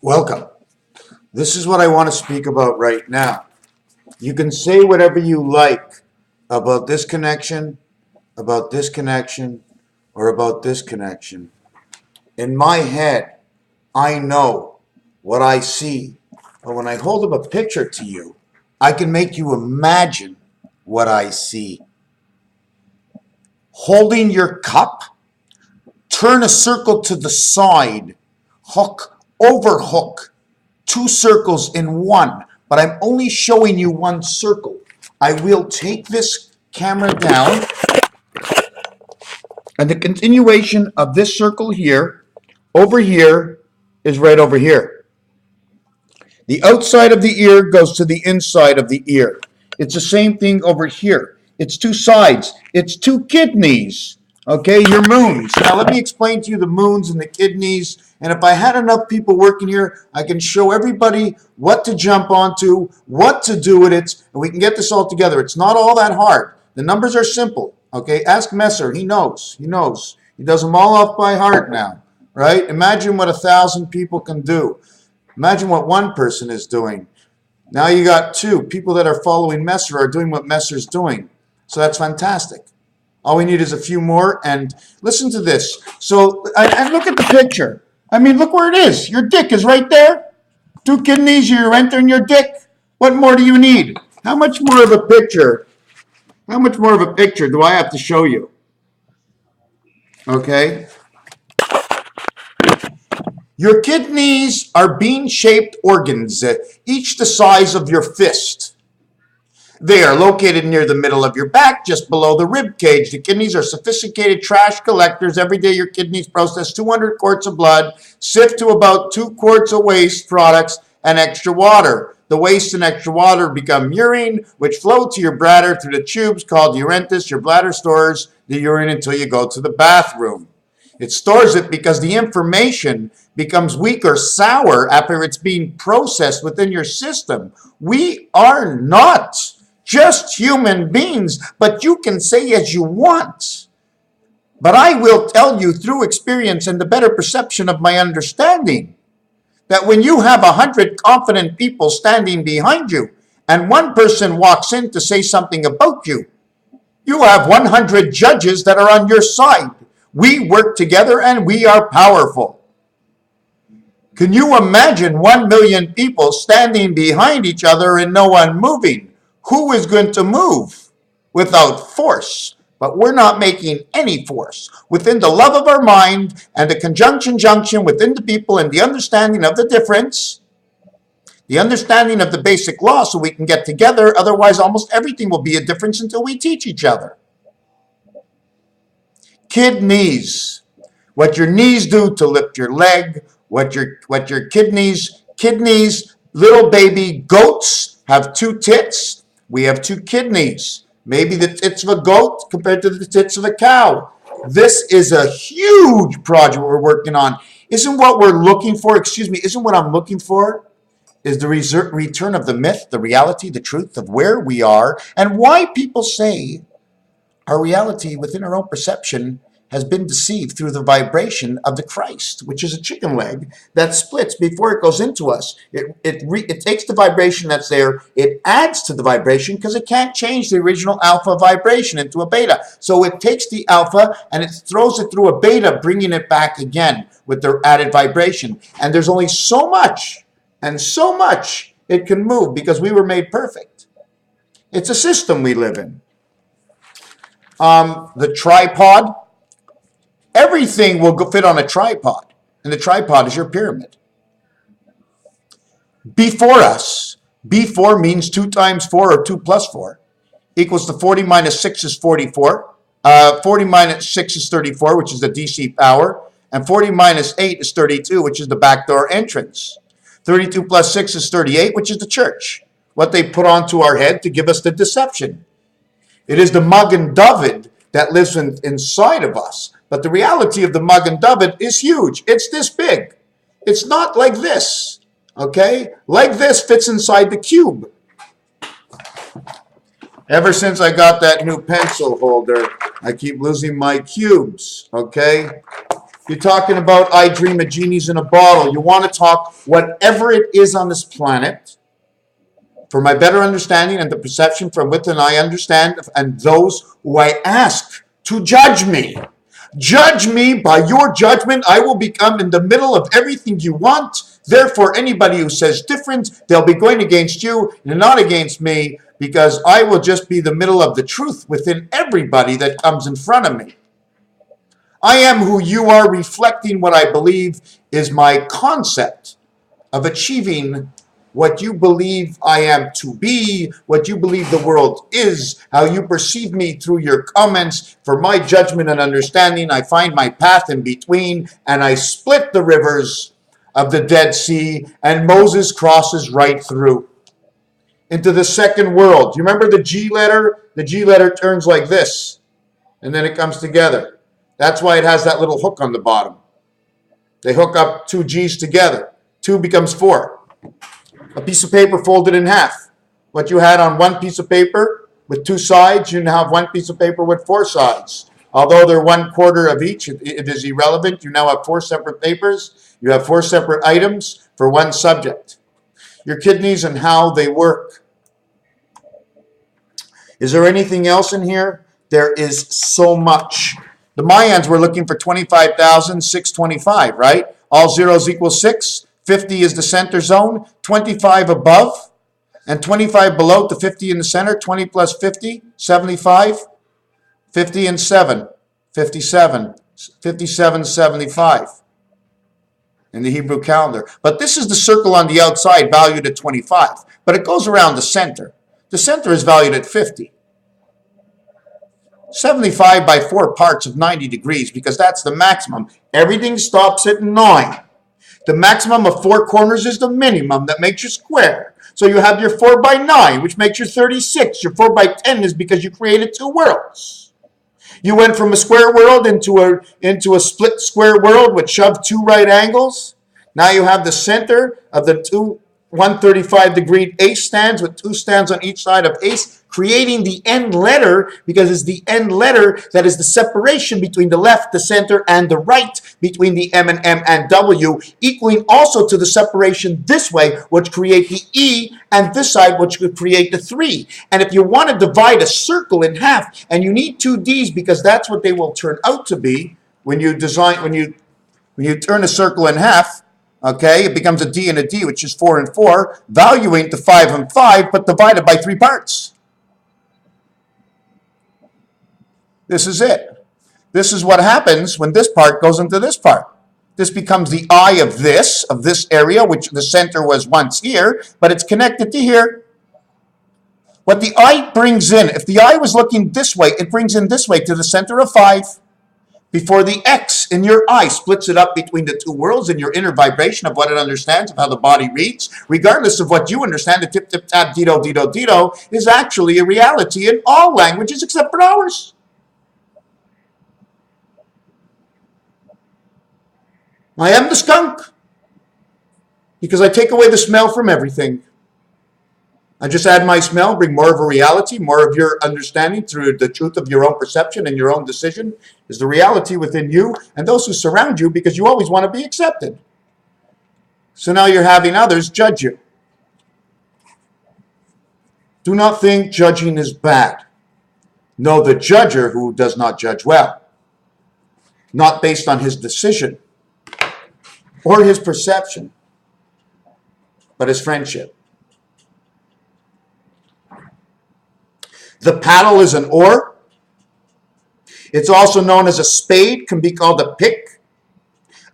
Welcome. This is what I want to speak about right now. You can say whatever you like about this connection, about this connection, or about this connection. In my head, I know what I see. But when I hold up a picture to you, I can make you imagine what I see. Holding your cup, turn a circle to the side, hook, overhook, two circles in one, but I'm only showing you one circle. I will take this camera down, and the continuation of this circle here, over here, is right over here. The outside of the ear goes to the inside of the ear. It's the same thing over here. It's two sides. It's two kidneys. Okay, your moons. Now let me explain to you the moons and the kidneys. And if I had enough people working here, I can show everybody what to jump onto, what to do with it, and we can get this all together. It's not all that hard. The numbers are simple. Okay, ask Messer. He knows. He knows. He does them all off by heart now. Right? Imagine what 1,000 people can do. Imagine what one person is doing. Now you got two. People that are following Messer are doing what Messer's doing. So that's fantastic. All we need is a few more. And listen to this. So, and look at the picture. I mean, look where it is. Your dick is right there. Two kidneys, you're entering your dick. What more do you need? How much more of a picture? How much more of a picture do I have to show you? Okay. Your kidneys are bean-shaped organs, each the size of your fist. They are located near the middle of your back, just below the rib cage. The kidneys are sophisticated trash collectors. Every day your kidneys process 200 quarts of blood, sift to about 2 quarts of waste products, and extra water. The waste and extra water become urine, which flow to your bladder through the tubes called ureters. Your bladder stores the urine until you go to the bathroom. It stores it because the information becomes weak or sour after it's being processed within your system. We are not just human beings, but you can say as you want. But I will tell you through experience and the better perception of my understanding that when you have 100 confident people standing behind you and one person walks in to say something about you, you have 100 judges that are on your side. We work together and we are powerful. Can you imagine 1 million people standing behind each other and no one moving? Who is going to move without force? But we're not making any force. Within the love of our mind and the junction within the people and the understanding of the difference, the understanding of the basic law so we can get together. Otherwise, almost everything will be a difference until we teach each other. Kidneys. What your knees do to lift your leg, what your kidneys, little baby goats have 2 tits. We have 2 kidneys. Maybe the tits of a goat compared to the tits of a cow. This is a huge project we're working on. Isn't what I'm looking for is the return of the myth, the reality, the truth of where we are and why people say our reality within our own perception has been deceived through the vibration of the Christ, which is a chicken leg that splits before it goes into us. It takes the vibration that's there, it adds to the vibration because it can't change the original alpha vibration into a beta. So it takes the alpha and it throws it through a beta, bringing it back again with their added vibration. And there's only so much it can move because we were made perfect. It's a system we live in. The tripod, everything will fit on a tripod, and the tripod is your pyramid. Before us, B4 means 2 times 4 or 2 plus 4 equals to 40 minus 6 is 44. 40 minus 6 is 34, which is the DC power, and 40 minus 8 is 32, which is the backdoor entrance. 32 plus 6 is 38, which is the church, what they put onto our head to give us the deception. It is the Magen David that lives inside of us. But the reality of the Magen David is huge. It's this big. It's not like this. Okay? Like this fits inside the cube. Ever since I got that new pencil holder, I keep losing my cubes. Okay? You're talking about I dream of genies in a bottle. You want to talk whatever it is on this planet for my better understanding and the perception from within I understand, and those who I ask to judge me. Judge me by your judgment. I will become in the middle of everything you want. Therefore, anybody who says different, they'll be going against you and not against me, because I will just be the middle of the truth within everybody that comes in front of me. I am who you are, reflecting what I believe is my concept of achieving what you believe I am to be, what you believe the world is, how you perceive me through your comments. For my judgment and understanding, I find my path in between, and I split the rivers of the Dead Sea, and Moses crosses right through into the second world. You remember the G letter? The G letter turns like this, and then it comes together. That's why it has that little hook on the bottom. They hook up two G's together. 2 becomes 4. A piece of paper folded in half. What you had on one piece of paper with 2 sides, you now have one piece of paper with 4 sides. Although they're 1/4 of each, it is irrelevant. You now have 4 separate papers. You have 4 separate items for one subject. Your kidneys and how they work. Is there anything else in here? There is so much. The Mayans were looking for 25,625, right? All zeros equal 6. 50 is the center zone. 25 above and 25 below to 50 in the center. 20 plus 50, 75. 50 and 7, 57. 57, 75 in the Hebrew calendar. But this is the circle on the outside valued at 25. But it goes around the center. The center is valued at 50. 75 by 4 parts of 90 degrees, because that's the maximum. Everything stops at 9. The maximum of 4 corners is the minimum that makes you square. So you have your 4 by 9, which makes you 36. Your 4 by 10 is because you created 2 worlds. You went from a square world into a split square world which shoved 2 right angles. Now you have the center of the 2 135-degree ace stands with 2 stands on each side of ace, creating the end letter, because it's the end letter that is the separation between the left, the center, and the right, between the M and M and W, equaling also to the separation this way, which create the E, and this side, which could create the 3. And if you want to divide a circle in half, and you need 2 Ds, because that's what they will turn out to be when you turn a circle in half. Okay, it becomes a D and a D, which is 4 and 4, valuing to 5 and 5, but divided by 3 parts. This is it. This is what happens when this part goes into this part. This becomes the eye of this area, which the center was once here, but it's connected to here. What the eye brings in, if the eye was looking this way, it brings in this way to the center of 5. Before the X in your eye splits it up between the 2 worlds in your inner vibration of what it understands, of how the body reads, regardless of what you understand, the tip, tip, tap, dido, dido, dido is actually a reality in all languages except for ours. I am the skunk because I take away the smell from everything. I just add my smell, bring more of a reality, more of your understanding through the truth of your own perception and your own decision is the reality within you and those who surround you, because you always want to be accepted. So now you're having others judge you. Do not think judging is bad. Know the judger who does not judge well, not based on his decision or his perception, but his friendship. The paddle is an oar. It's also known as a spade, can be called a pick.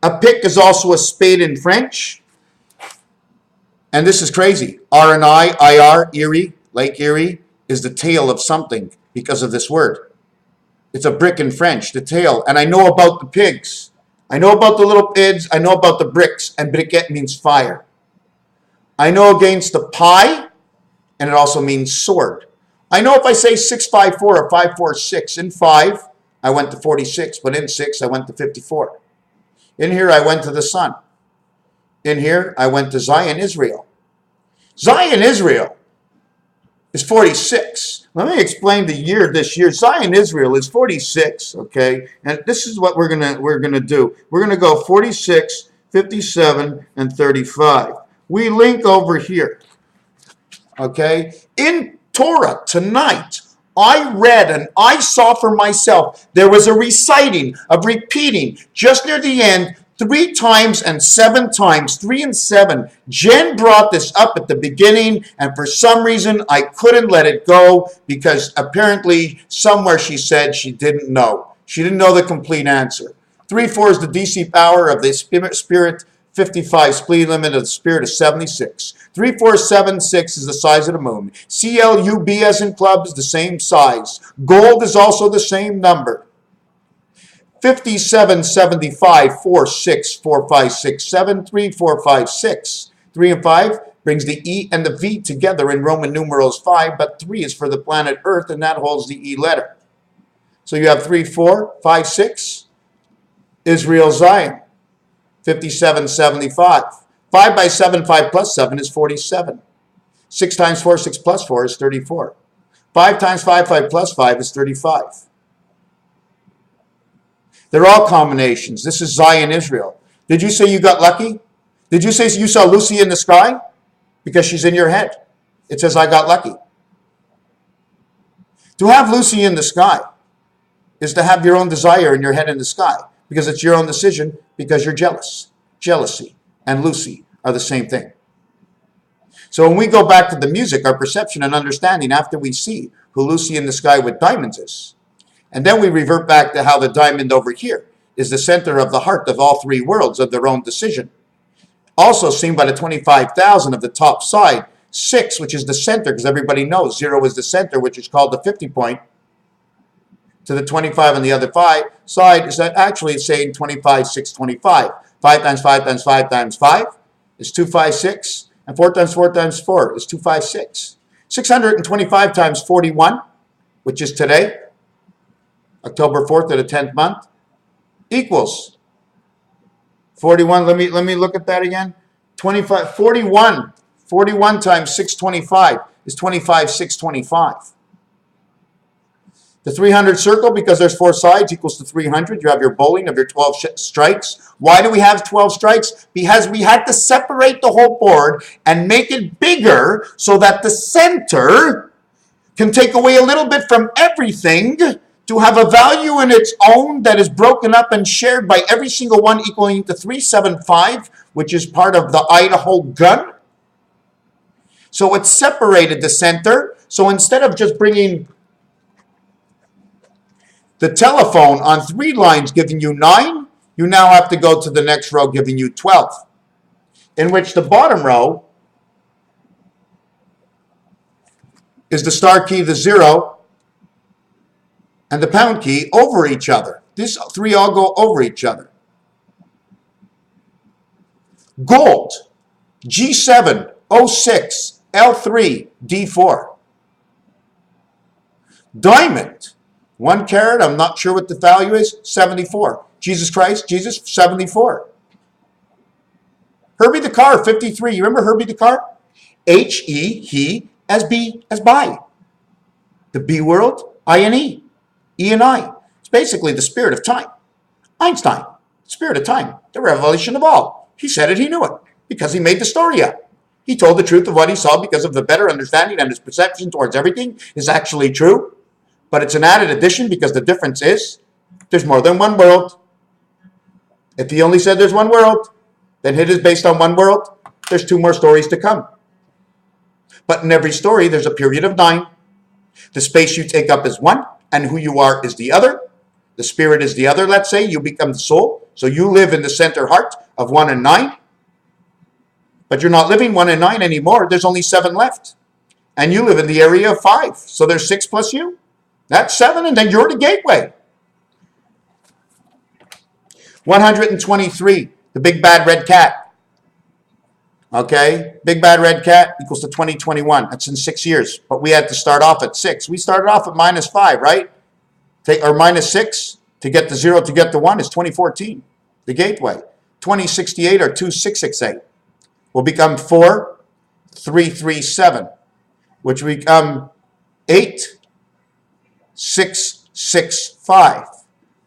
A pick is also a spade in French. And this is crazy. R-N-I, I-R, Erie, Lake Erie, is the tail of something because of this word. It's a brick in French, the tail. And I know about the pigs. I know about the little pigs. I know about the bricks. And briquette means fire. I know against the pie, and it also means sword. I know if I say 654 or 546, in 5, I went to 46, but in 6, I went to 54. In here, I went to the sun. In here, I went to Zion, Israel. Zion, Israel is 46. Let me explain the year this year. Zion Israel is 46, okay? And this is what we're gonna do. We're gonna go 46, 57, and 35. We link over here, okay? In Torah tonight, I read and I saw for myself, there was a reciting, a repeating, just near the end, 3 times and 7 times, 3 and 7. Jen brought this up at the beginning, and for some reason, I couldn't let it go because apparently somewhere she said she didn't know. She didn't know the complete answer. 3-4 is the DC power of the spirit, 55 speed limit of the spirit is 76. 3476 is the size of the moon. CLUB as in club is the same size. Gold is also the same number. 5775 46 45 6 7 3 4 5 6. 3 and 5 brings the E and the V together in Roman numerals 5, but 3 is for the planet Earth, and that holds the E letter. So you have 3, 4, 5, 6. Israel, Zion. 5775. 5 by 7, 5 plus 7 is 47. 6 times 4, 6 plus 4 is 34. 5 times 5, 5 plus 5 is 35. They're all combinations. This is Zion, Israel. Did you say you got lucky? Did you say you saw Lucy in the sky? Because she's in your head. It says, I got lucky. To have Lucy in the sky is to have your own desire in your head in the sky, because it's your own decision, because you're jealous. Jealousy and Lucy are the same thing. So when we go back to the music, our perception and understanding after we see who Lucy in the sky with diamonds is, and then we revert back to how the diamond over here is the center of the heart of all 3 worlds of their own decision. Also seen by the 25,000 of the top side, 6, which is the center, because everybody knows 0 is the center, which is called the 50 point, to the 25 on the other side is that actually it's saying 25, 6, 25. 5 times 5 times 5 times 5 is 256, and 4 times 4 times 4 is 256. 625 times 41, which is today, October 4th of the 10th month, equals 41. Let me look at that again. 25, 41. 41 times 625 is 25, 625. The 300 circle, because there's 4 sides, equals to 300. You have your bowling of your 12 strikes. Why do we have 12 strikes? Because we had to separate the whole board and make it bigger so that the center can take away a little bit from everything to have a value in its own that is broken up and shared by every single one, equaling to 375, which is part of the Idaho gun. So it separated the center. So instead of just bringing the telephone on 3 lines giving you 9, you now have to go to the next row giving you 12, in which the bottom row is the star key, the 0, and the pound key over each other. These 3 all go over each other. Gold, G7, O6, L3, D4. Diamond, 1 carat, I'm not sure what the value is, 74. Jesus Christ, Jesus, 74. Herbie the Car, 53. You remember Herbie the Car? H-E, he, as B, as by. The B world, I-N-E. E and I. It's basically the spirit of time. Einstein, spirit of time, the revelation of all. He said it, he knew it, because he made the story up. He told the truth of what he saw because of the better understanding, and his perception towards everything is actually true. But it's an added addition because the difference is there's more than one world. If he only said there's one world, then it is based on one world. There's 2 more stories to come. But in every story, there's a period of 9. The space you take up is 1. And who you are is the other. The spirit is the other, let's say. You become the soul. So you live in the center heart of 1 and 9. But you're not living 1 and 9 anymore. There's only 7 left. And you live in the area of 5. So there's 6 plus you. That's 7, and then you're the gateway. 123, the big bad red cat. Okay, big bad red cat equals to 2021. That's in 6 years. But we had to start off at 6. We started off at -5, right? Or -6 to get the 0 to get the 1 is 2014. The gateway. 2068 or 2668 will become 4337. which would become 8665,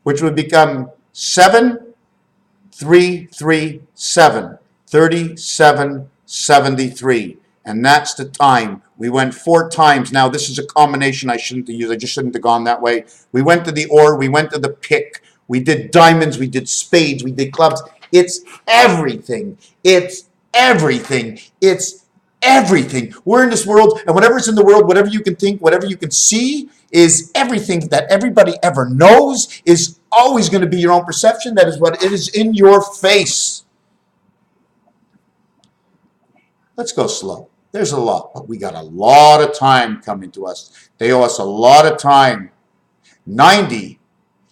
which would become 7337, 3773. And that's the time. We went 4 times. Now, this is a combination I shouldn't have used. I just shouldn't have gone that way. We went to the or, we went to the pick. We did diamonds, we did spades, we did clubs. It's everything. It's everything. It's everything. We're in this world, and whatever's in the world, whatever you can think, whatever you can see, is everything that everybody ever knows, is always going to be your own perception. That is what it is in your face. Let's go slow. There's a lot, but we got a lot of time coming to us. They owe us a lot of time. 90.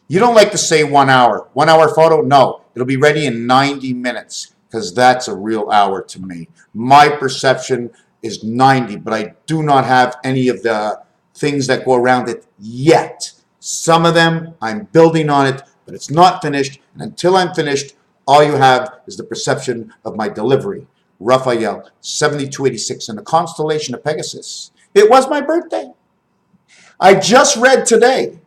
You don't like to say 1 hour. 1 hour photo? No. It'll be ready in 90 minutes because that's a real hour to me. My perception is 90, but I do not have any of the things that go around it yet. Some of them, I'm building on it, but it's not finished. And until I'm finished, all you have is the perception of my delivery. Raphael, 7286 in the constellation of Pegasus. It was my birthday. I just read today,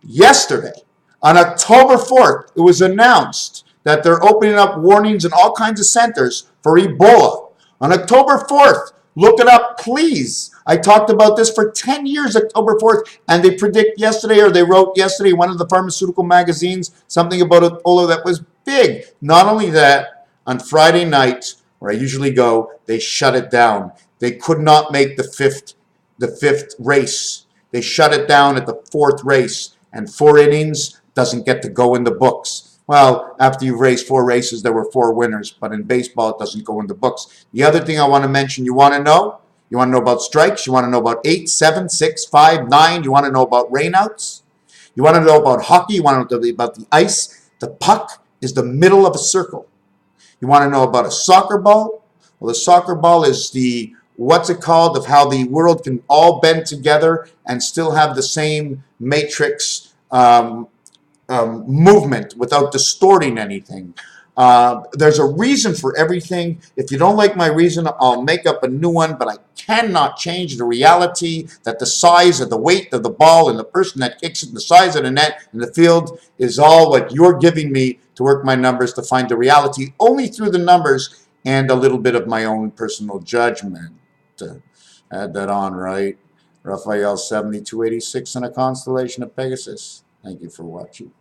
yesterday, on October 4th, it was announced that they're opening up warnings in all kinds of centers for Ebola. On October 4th, look it up, please. I talked about this for 10 years, October 4th, and they predict yesterday, or they wrote yesterday, one of the pharmaceutical magazines, something about Ebola that was big. Not only that, on Friday night, where I usually go, they shut it down. They could not make the fifth race. They shut it down at the 4th race, and 4 innings doesn't get to go in the books. Well, after you've raced 4 races, there were 4 winners, but in baseball, it doesn't go in the books. The other thing I want to mention, you want to know? You want to know about strikes? You want to know about 8, 7, 6, 5, 9? You want to know about rainouts? You want to know about hockey? You want to know about the ice? The puck is the middle of a circle. You want to know about a soccer ball? Well, the soccer ball is the, what's it called, of how the world can all bend together and still have the same matrix movement without distorting anything. There's a reason for everything. If you don't like my reason, I'll make up a new one, but I cannot change the reality that the size of the weight of the ball and the person that kicks it, and the size of the net and the field is all what you're giving me to work my numbers to find the reality only through the numbers and a little bit of my own personal judgment. Add that on, right? Raphael 7286 in a constellation of Pegasus. Thank you for watching.